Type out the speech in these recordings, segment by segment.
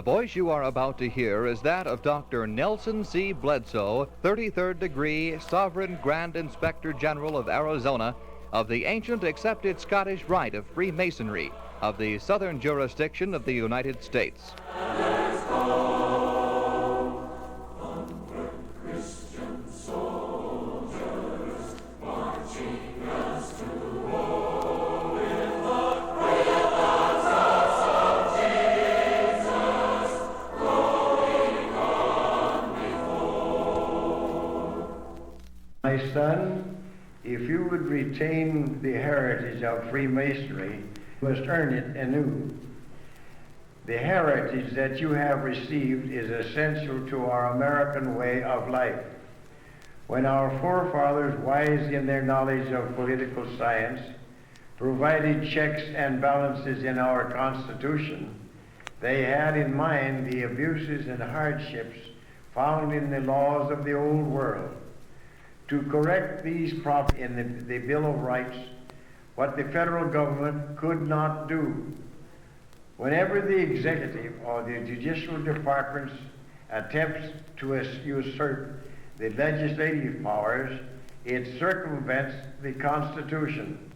The voice you are about to hear is that of Dr. Nelson C. Bledsoe, 33rd degree Sovereign Grand Inspector General of Arizona, of the ancient accepted Scottish rite of Freemasonry, of the southern jurisdiction of the United States. My son, if you would retain the heritage of Freemasonry, you must earn it anew. The heritage that you have received is essential to our American way of life. When our forefathers, wise in their knowledge of political science, provided checks and balances in our Constitution, they had in mind the abuses and hardships found in the laws of the old world. To correct these problems in the Bill of Rights, what the federal government could not do. Whenever the executive or the judicial departments attempts to usurp the legislative powers, it circumvents the Constitution.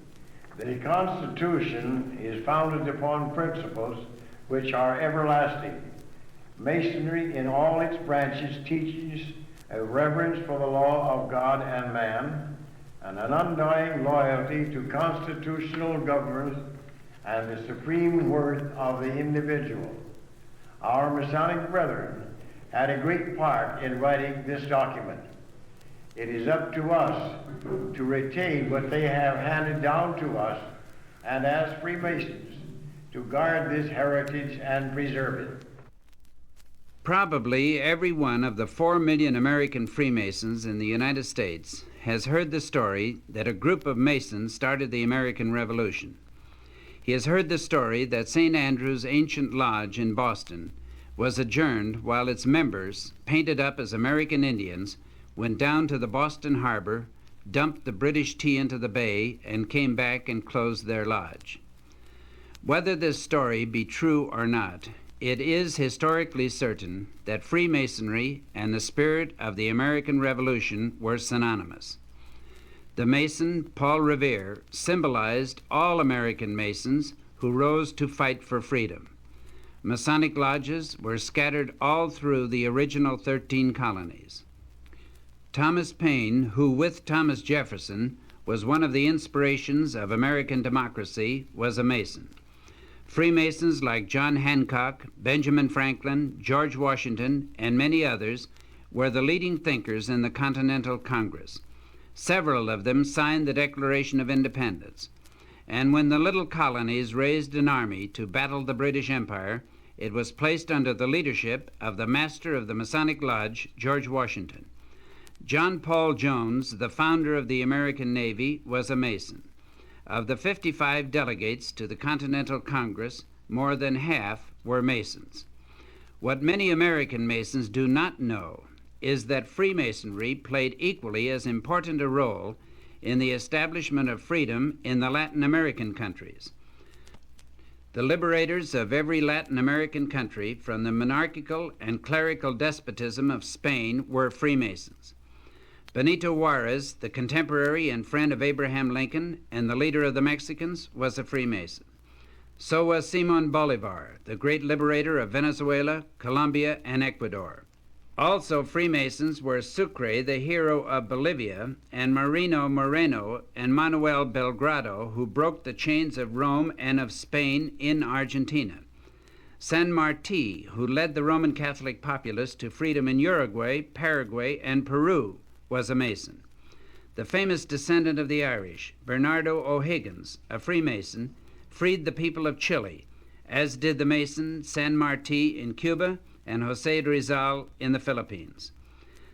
The Constitution is founded upon principles which are everlasting. Masonry in all its branches teaches a reverence for the law of God and man, and an undying loyalty to constitutional government and the supreme worth of the individual. Our Masonic brethren had a great part in writing this document. It is up to us to retain what they have handed down to us, and as Freemasons, to guard this heritage and preserve it. Probably every one of the 4 million American Freemasons in the United States has heard the story that a group of Masons started the American Revolution. He has heard the story that St. Andrew's ancient lodge in Boston was adjourned while its members, painted up as American Indians, went down to the Boston harbor, dumped the British tea into the bay, and came back and closed their lodge. Whether this story be true or not, it is historically certain that Freemasonry and the spirit of the American Revolution were synonymous. The Mason, Paul Revere, symbolized all American Masons who rose to fight for freedom. Masonic lodges were scattered all through the original 13 colonies. Thomas Paine, who with Thomas Jefferson was one of the inspirations of American democracy, was a Mason. Freemasons like John Hancock, Benjamin Franklin, George Washington, and many others were the leading thinkers in the Continental Congress. Several of them signed the Declaration of Independence. And when the little colonies raised an army to battle the British Empire, it was placed under the leadership of the master of the Masonic Lodge, George Washington. John Paul Jones, the founder of the American Navy, was a Mason. Of the 55 delegates to the Continental Congress, more than half were Masons. What many American Masons do not know is that Freemasonry played equally as important a role in the establishment of freedom in the Latin American countries. The liberators of every Latin American country from the monarchical and clerical despotism of Spain were Freemasons. Benito Juarez, the contemporary and friend of Abraham Lincoln and the leader of the Mexicans, was a Freemason. So was Simón Bolívar, the great liberator of Venezuela, Colombia, and Ecuador. Also Freemasons were Sucre, the hero of Bolivia, and Marino Moreno and Manuel Belgrado, who broke the chains of Rome and of Spain in Argentina. San Martí, who led the Roman Catholic populace to freedom in Uruguay, Paraguay, and Peru, was a Mason. The famous descendant of the Irish, Bernardo O'Higgins, a Freemason, freed the people of Chile, as did the Mason San Martí in Cuba and José Rizal in the Philippines.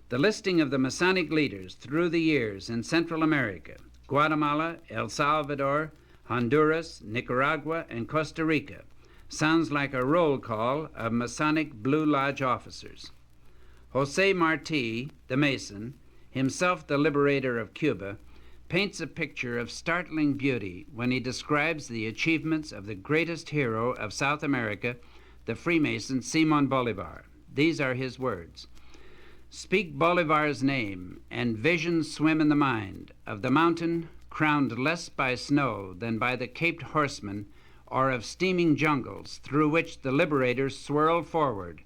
The listing of the Masonic leaders through the years in Central America, Guatemala, El Salvador, Honduras, Nicaragua, and Costa Rica sounds like a roll call of Masonic Blue Lodge officers. José Martí, the Mason, himself the liberator of Cuba, paints a picture of startling beauty when he describes the achievements of the greatest hero of South America, the Freemason Simon Bolivar. These are his words. Speak Bolivar's name, and visions swim in the mind of the mountain crowned less by snow than by the caped horseman, or of steaming jungles through which the liberators swirl forward,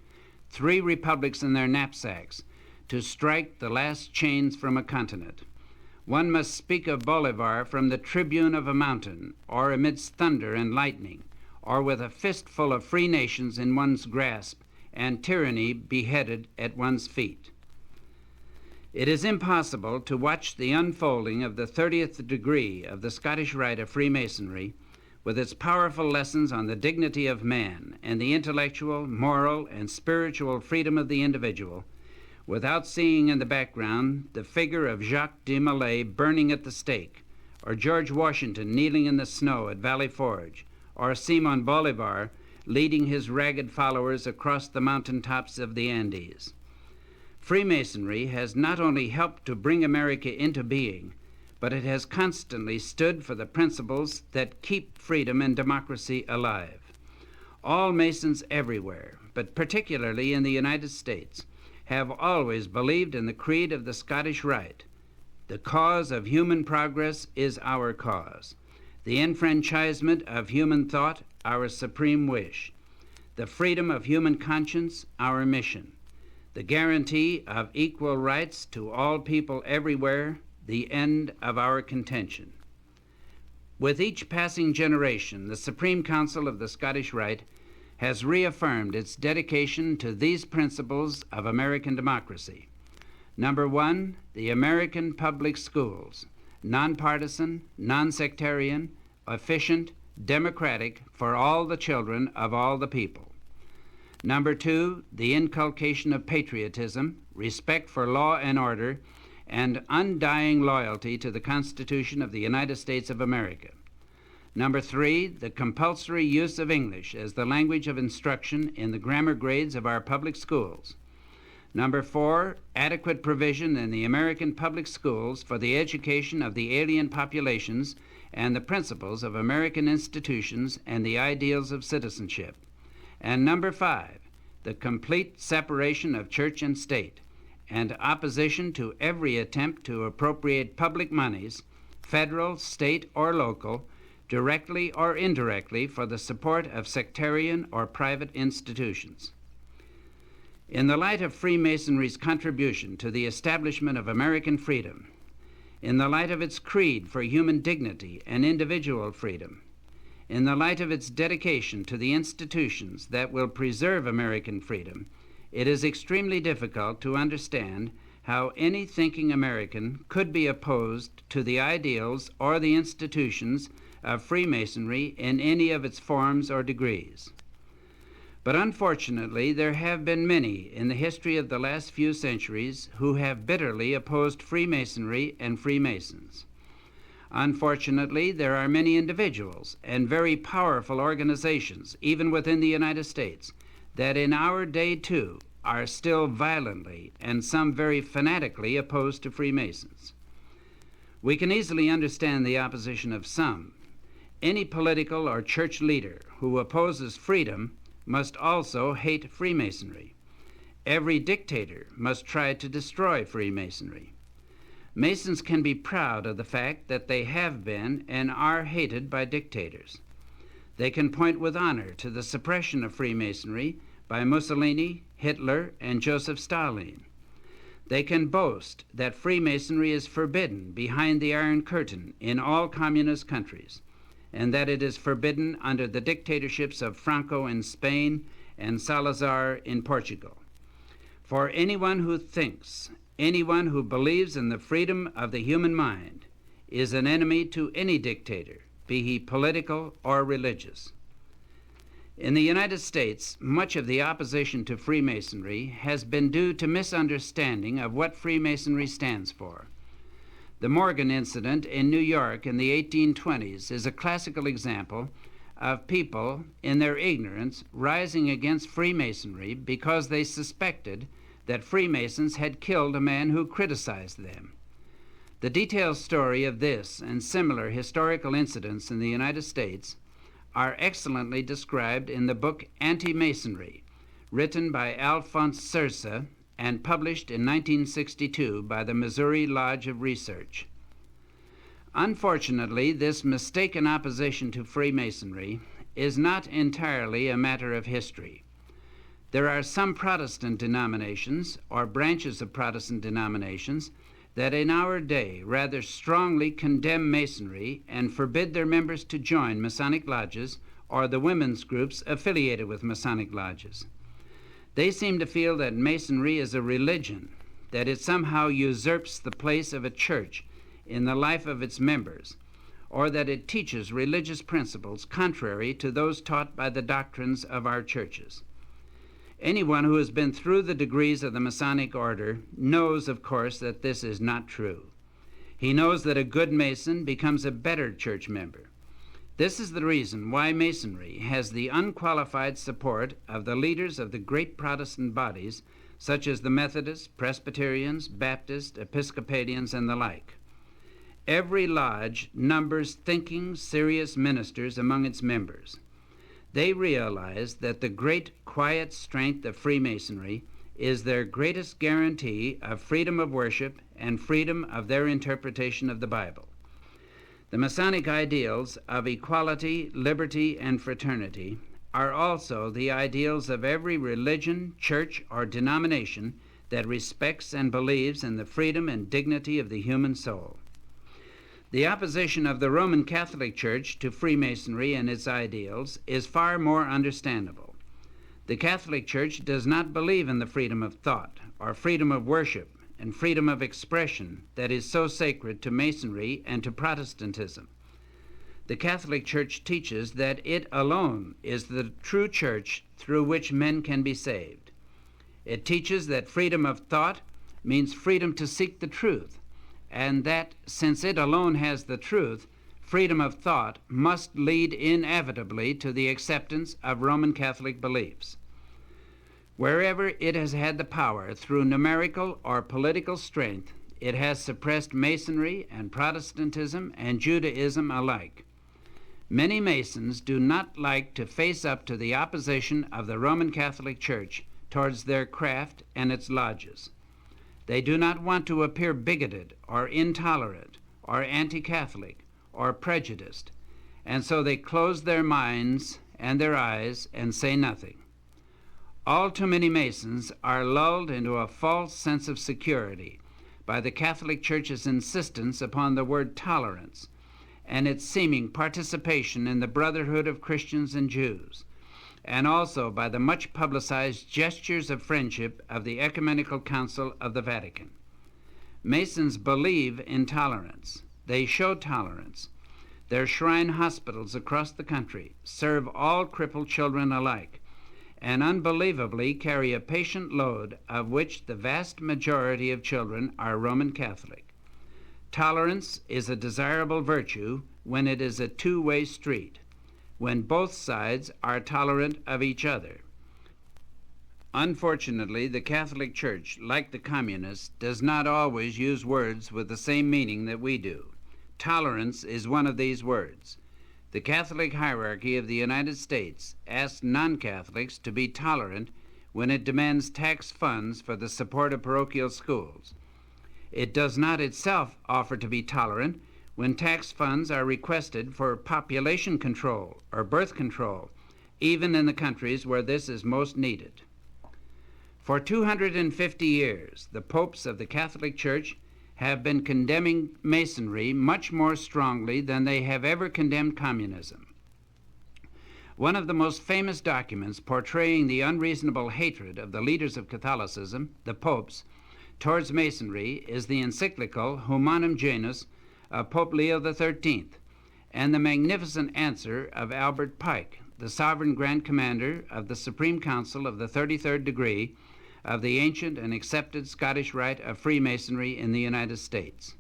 3 republics in their knapsacks, to strike the last chains from a continent. One must speak of Bolivar from the tribune of a mountain, or amidst thunder and lightning, or with a fistful of free nations in one's grasp, and tyranny beheaded at one's feet. It is impossible to watch the unfolding of the 30th degree of the Scottish Rite of Freemasonry, with its powerful lessons on the dignity of man and the intellectual, moral, and spiritual freedom of the individual, without seeing in the background the figure of Jacques de Molay burning at the stake, or George Washington kneeling in the snow at Valley Forge, or Simon Bolivar leading his ragged followers across the mountain tops of the Andes. Freemasonry has not only helped to bring America into being, but it has constantly stood for the principles that keep freedom and democracy alive. All Masons everywhere, but particularly in the United States, have always believed in the creed of the Scottish Rite. The cause of human progress is our cause. The enfranchisement of human thought, our supreme wish. The freedom of human conscience, our mission. The guarantee of equal rights to all people everywhere, the end of our contention. With each passing generation, the Supreme Council of the Scottish Rite has reaffirmed its dedication to these principles of American democracy. Number 1, the American public schools, nonpartisan, non-sectarian, efficient, democratic for all the children of all the people. Number 2, the inculcation of patriotism, respect for law and order, and undying loyalty to the Constitution of the United States of America. Number 3, the compulsory use of English as the language of instruction in the grammar grades of our public schools. Number 4, adequate provision in the American public schools for the education of the alien populations and the principles of American institutions and the ideals of citizenship. And number 5, the complete separation of church and state, and opposition to every attempt to appropriate public monies, federal, state, or local, directly or indirectly for the support of sectarian or private institutions. In the light of Freemasonry's contribution to the establishment of American freedom, in the light of its creed for human dignity and individual freedom, in the light of its dedication to the institutions that will preserve American freedom, it is extremely difficult to understand how any thinking American could be opposed to the ideals or the institutions of Freemasonry in any of its forms or degrees. But unfortunately, there have been many in the history of the last few centuries who have bitterly opposed Freemasonry and Freemasons. Unfortunately, there are many individuals and very powerful organizations, even within the United States, that in our day, too, are still violently and some very fanatically opposed to Freemasons. We can easily understand the opposition of some. Any political or church leader who opposes freedom must also hate Freemasonry. Every dictator must try to destroy Freemasonry. Masons can be proud of the fact that they have been and are hated by dictators. They can point with honor to the suppression of Freemasonry by Mussolini, Hitler, and Joseph Stalin. They can boast that Freemasonry is forbidden behind the Iron Curtain in all communist countries, and that it is forbidden under the dictatorships of Franco in Spain and Salazar in Portugal. For anyone who thinks, anyone who believes in the freedom of the human mind, is an enemy to any dictator, be he political or religious. In the United States, much of the opposition to Freemasonry has been due to misunderstanding of what Freemasonry stands for. The Morgan incident in New York in the 1820s is a classical example of people, in their ignorance, rising against Freemasonry because they suspected that Freemasons had killed a man who criticized them. The detailed story of this and similar historical incidents in the United States are excellently described in the book Anti-Masonry, written by Alphonse Sersa and published in 1962 by the Missouri Lodge of Research. Unfortunately, this mistaken opposition to Freemasonry is not entirely a matter of history. There are some Protestant denominations, or branches of Protestant denominations, that in our day rather strongly condemn Masonry and forbid their members to join Masonic lodges or the women's groups affiliated with Masonic lodges. They seem to feel that Masonry is a religion, that it somehow usurps the place of a church in the life of its members, or that it teaches religious principles contrary to those taught by the doctrines of our churches. Anyone who has been through the degrees of the Masonic order knows, of course, that this is not true. He knows that a good Mason becomes a better church member. This is the reason why Masonry has the unqualified support of the leaders of the great Protestant bodies, such as the Methodists, Presbyterians, Baptists, Episcopalians, and the like. Every lodge numbers thinking, serious ministers among its members. They realize that the great quiet strength of Freemasonry is their greatest guarantee of freedom of worship and freedom of their interpretation of the Bible. The Masonic ideals of equality, liberty, and fraternity are also the ideals of every religion, church, or denomination that respects and believes in the freedom and dignity of the human soul. The opposition of the Roman Catholic Church to Freemasonry and its ideals is far more understandable. The Catholic Church does not believe in the freedom of thought or freedom of worship and freedom of expression that is so sacred to Masonry and to Protestantism. The Catholic Church teaches that it alone is the true church through which men can be saved. It teaches that freedom of thought means freedom to seek the truth, and that, since it alone has the truth, freedom of thought must lead inevitably to the acceptance of Roman Catholic beliefs. Wherever it has had the power through numerical or political strength, it has suppressed Masonry and Protestantism and Judaism alike. Many Masons do not like to face up to the opposition of the Roman Catholic Church towards their craft and its lodges. They do not want to appear bigoted or intolerant or anti-Catholic or prejudiced, and so they close their minds and their eyes and say nothing. All too many Masons are lulled into a false sense of security by the Catholic Church's insistence upon the word tolerance and its seeming participation in the brotherhood of Christians and Jews, and also by the much publicized gestures of friendship of the Ecumenical Council of the Vatican. Masons believe in tolerance. They show tolerance. Their shrine hospitals across the country serve all crippled children alike, and unbelievably carry a patient load of which the vast majority of children are Roman Catholic. Tolerance is a desirable virtue when it is a two-way street, when both sides are tolerant of each other. Unfortunately, the Catholic Church, like the Communists, does not always use words with the same meaning that we do. Tolerance is one of these words. The Catholic hierarchy of the United States asks non-Catholics to be tolerant when it demands tax funds for the support of parochial schools. It does not itself offer to be tolerant when tax funds are requested for population control or birth control, even in the countries where this is most needed. For 250 years, the popes of the Catholic Church have been condemning Masonry much more strongly than they have ever condemned communism. One of the most famous documents portraying the unreasonable hatred of the leaders of Catholicism, the popes, towards Masonry is the encyclical Humanum Genus of Pope Leo XIII, and the magnificent answer of Albert Pike, the Sovereign Grand Commander of the Supreme Council of the 33rd degree of the ancient and accepted Scottish Rite of Freemasonry in the United States.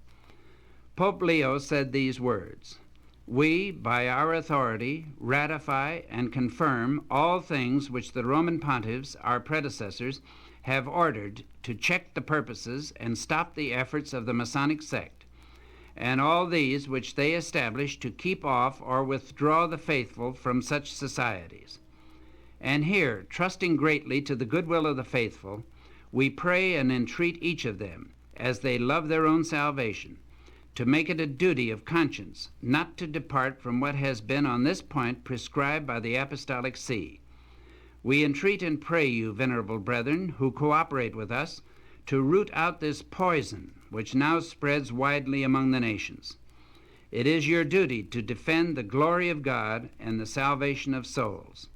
Pope Leo said these words: "We, by our authority, ratify and confirm all things which the Roman pontiffs, our predecessors, have ordered to check the purposes and stop the efforts of the Masonic sect, and all these which they establish to keep off or withdraw the faithful from such societies. And here, trusting greatly to the goodwill of the faithful, we pray and entreat each of them, as they love their own salvation, to make it a duty of conscience not to depart from what has been on this point prescribed by the Apostolic See. We entreat and pray you, venerable brethren, who cooperate with us, to root out this poison which now spreads widely among the nations. It is your duty to defend the glory of God and the salvation of souls.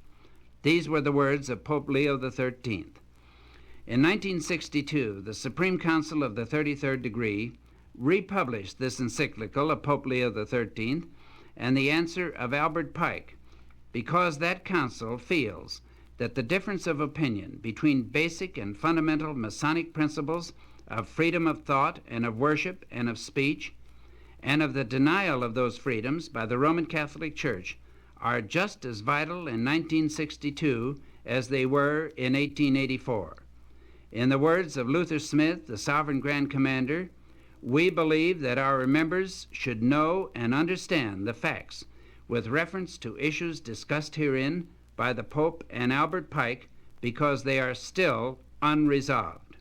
These were the words of Pope Leo XIII. In 1962, the Supreme Council of the 33rd degree republished this encyclical of Pope Leo XIII and the answer of Albert Pike, because that council feels that the difference of opinion between basic and fundamental Masonic principles of freedom of thought and of worship and of speech, and of the denial of those freedoms by the Roman Catholic Church, are just as vital in 1962 as they were in 1884. In the words of Luther Smith, the Sovereign Grand Commander, we believe that our members should know and understand the facts with reference to issues discussed herein by the Pope and Albert Pike, because they are still unresolved.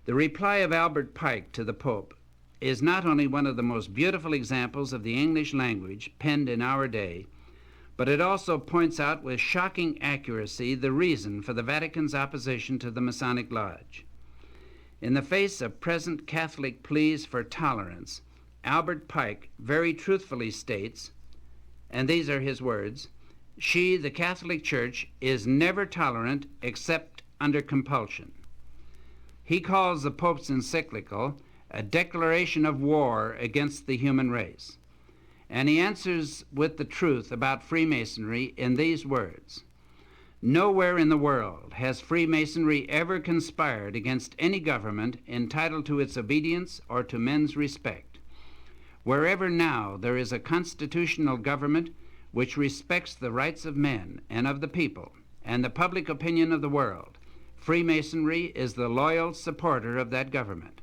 The reply of Albert Pike to the Pope is not only one of the most beautiful examples of the English language penned in our day, but it also points out with shocking accuracy the reason for the Vatican's opposition to the Masonic Lodge. In the face of present Catholic pleas for tolerance, Albert Pike very truthfully states, and these are his words, "She, the Catholic Church, is never tolerant except under compulsion." He calls the Pope's encyclical a declaration of war against the human race. And he answers with the truth about Freemasonry in these words: "Nowhere in the world has Freemasonry ever conspired against any government entitled to its obedience or to men's respect. Wherever now there is a constitutional government which respects the rights of men and of the people and the public opinion of the world, Freemasonry is the loyal supporter of that government.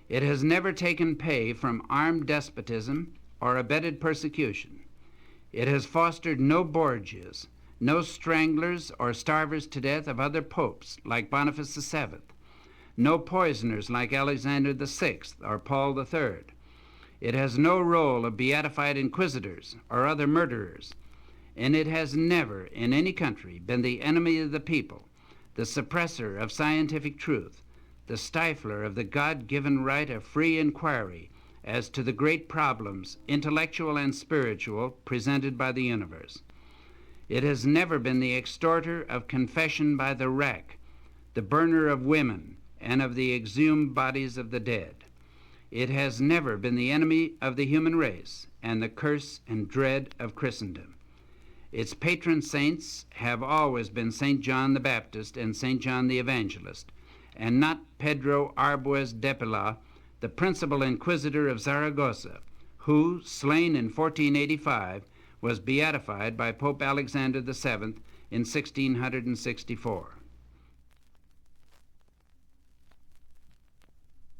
It has never taken pay from armed despotism or abetted persecution. It has fostered no Borgias, no stranglers or starvers to death of other popes like Boniface VII, no poisoners like Alexander VI or Paul III. It has no role of beatified inquisitors or other murderers, and it has never in any country been the enemy of the people, the suppressor of scientific truth, the stifler of the God-given right of free inquiry as to the great problems, intellectual and spiritual, presented by the universe. It has never been the extorter of confession by the rack, the burner of women and of the exhumed bodies of the dead. It has never been the enemy of the human race and the curse and dread of Christendom. Its patron saints have always been St. John the Baptist and St. John the Evangelist, and not Pedro Arbues de Pilar, the principal inquisitor of Zaragoza, who, slain in 1485, was beatified by Pope Alexander VII in 1664.